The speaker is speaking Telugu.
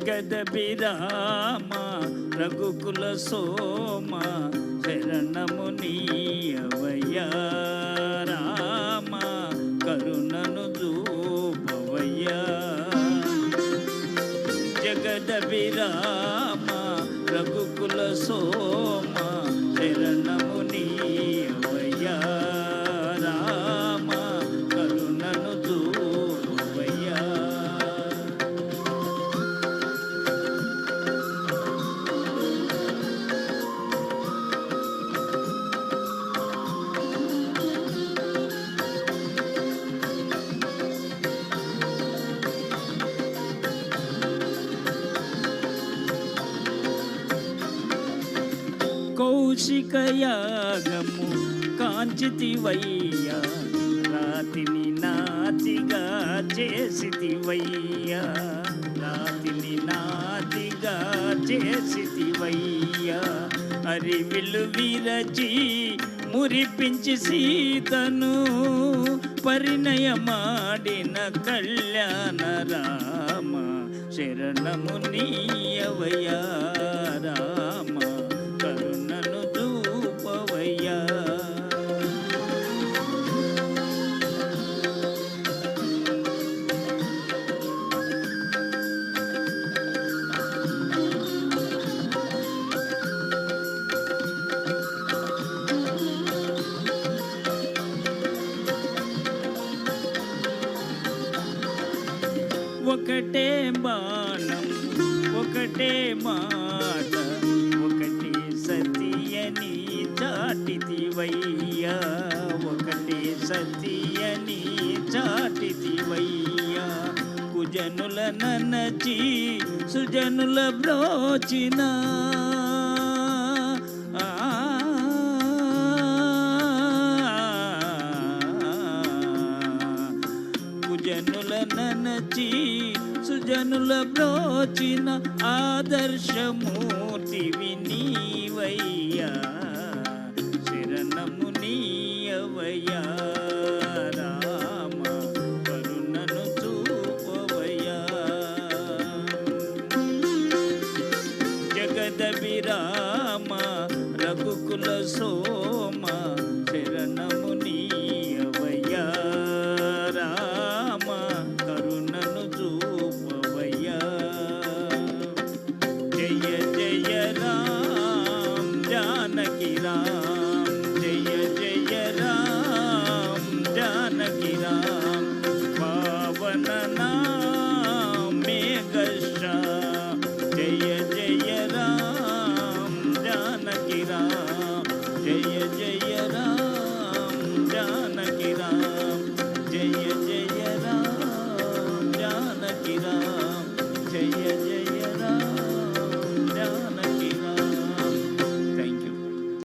జగదభిరామ రఘుకుల సోమ శరణము నీయవయ్యా రామ కరుణను చూపవయ్యా జగదభిరామ రఘుకుల సోమ శరణము నీయవయ్యా రామ కరుణను చూపవయ్యా కౌశికయాగము కాంచితివయ్యా రాతిని నాతిగా చేసితివయ్యా రాతిని నాతిగా చేసితివయ్యా అరివిలు విరచి మురిపించి సీతను పరిణయమాడిన కళ్యాణ రామ శరణము నీయవయ్యా రామ కరుణను చూపవయ్యా ఒకటే బాణం ఒకటే మాట ఒకటే సతియని చాటితివయ్యా ఒకటే సతియని చాటితివయ్యా కుజనుల ననచి సుజనుల బ్రోచిన కుజనుల ననచి సుజనుల బ్రోచిన ఆదర్శమూర్తివి నీవయ్యా శరణము నీయవయ్యా రామ కరుణను చూపవయ్యా జగదభిరామ రఘుకుల సోమ శరణము నీ